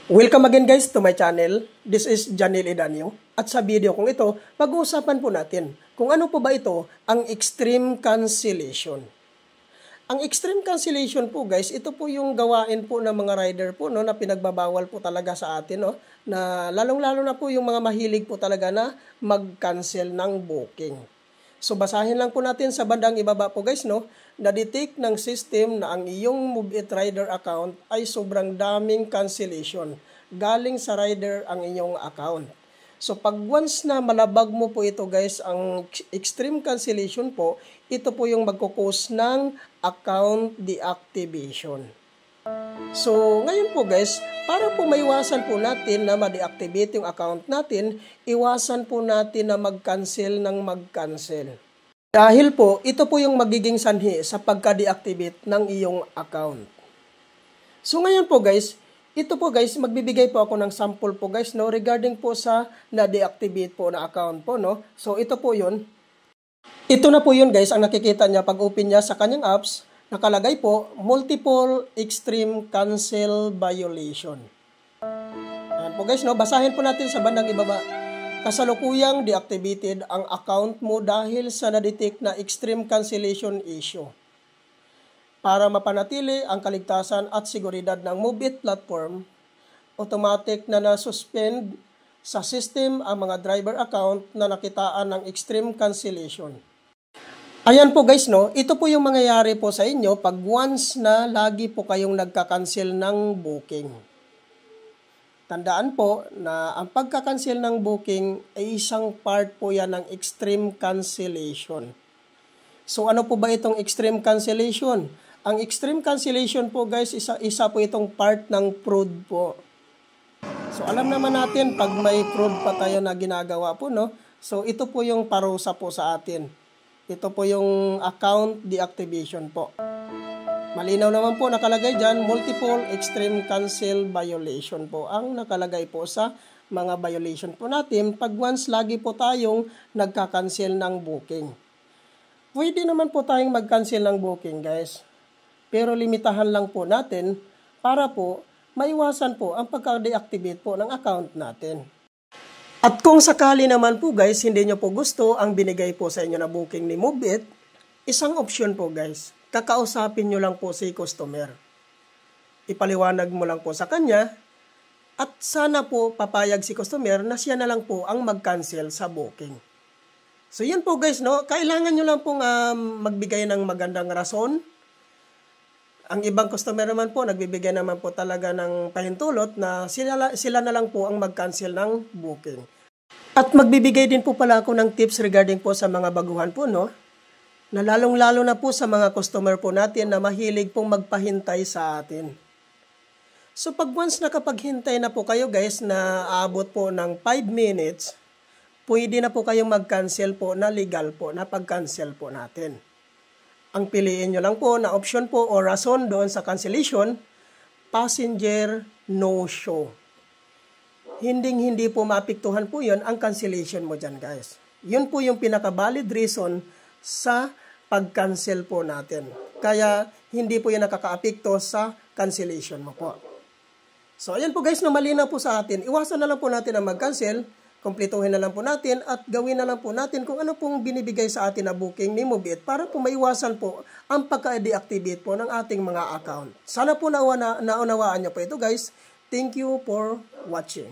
Welcome again guys to my channel. This is Janil Edanio. At sa video kong ito, pag-uusapan po natin kung ano po ba ito ang extreme cancellation. Ang extreme cancellation po guys, ito po yung gawain po ng mga rider po no, na pinagbabawal po talaga sa atin. No, na lalong-lalo na po yung mga mahilig po talaga na mag-cancel ng booking. So basahin lang po natin sa bandang ibaba po guys, no, na-detect ng system na ang iyong Move It Rider account ay sobrang daming cancellation. Galing sa rider ang inyong account. So pag once na malabag mo po ito guys, ang extreme cancellation po, ito po yung magkukos ng account deactivation. So, ngayon po guys, para po maiwasan po natin na ma-deactivate yung account natin, iwasan po natin na mag-cancel ng mag-cancel. Dahil po, ito po yung magiging sanhi sa pagka-deactivate ng iyong account. So, ngayon po guys, ito po guys, magbibigay po ako ng sample po guys, no, regarding po sa na-deactivate po na account po, no. So, ito po yun. Ito na po yun guys, ang nakikita niya pag open niya sa kanyang apps. Nakalagay po, multiple extreme cancel violation. Ayan po guys, no? Basahin po natin sa bandang ibaba. Kasalukuyang deactivated ang account mo dahil sa na-detect na extreme cancellation issue. Para mapanatili ang kaligtasan at seguridad ng Move It platform, automatic na na-suspend sa system ang mga driver account na nakitaan ng extreme cancellation. Ayan po guys, no, ito po yung mangyayari po sa inyo pag once na lagi po kayong nagka-cancel ng booking. Tandaan po na ang pagka-cancel ng booking ay isang part po yan ng extreme cancellation. So ano po ba itong extreme cancellation? Ang extreme cancellation po guys, isa po itong part ng fraud po. So alam naman natin pag may fraud pa tayo na ginagawa po, no? So ito po yung parusa po sa atin. Ito po yung account deactivation po. Malinaw naman po nakalagay dyan, multiple extreme cancel violation po ang nakalagay po sa mga violation po natin pag once lagi po tayong nagka-cancel ng booking. Pwede naman po tayong mag-cancel ng booking guys. Pero limitahan lang po natin para po maiwasan po ang pagka-deactivate po ng account natin. At kung sakali naman po guys, hindi nyo po gusto ang binigay po sa inyo na booking ni Move It, isang option po guys, kakausapin nyo lang po si customer. Ipaliwanag mo lang po sa kanya, at sana po papayag si customer na siya na lang po ang mag-cancel sa booking. So yun po guys, no, kailangan nyo lang pong magbigay ng magandang rason. Ang ibang customer naman po, nagbibigay naman po talaga ng pahintulot na sila na lang po ang mag-cancel ng booking. At magbibigay din po pala ako ng tips regarding po sa mga baguhan po, no? Na lalong-lalo na po sa mga customer po natin na mahilig pong magpahintay sa atin. So pag once nakapaghintay na po kayo guys na aabot po ng 5 minutes, pwede na po kayong mag-cancel po na legal po, na pag-cancel po natin. Ang piliin nyo lang po na option po o rason doon sa cancellation, passenger no-show. Hindi po maapektuhan po yun ang cancellation mo dyan guys. Yun po yung pinaka-valid reason sa pag-cancel po natin. Kaya hindi po yan nakaka-apekto sa cancellation mo po. So ayan po guys, na malinaw po sa atin. Iwasan na lang po natin ang mag-cancel. Kumpletuhin na lang po natin at gawin na lang po natin kung ano pong binibigay sa atin na booking ni Move It para po maiwasan po ang pagka-deactivate po ng ating mga account. Sana po naunawaan nyo po ito guys. Thank you for watching.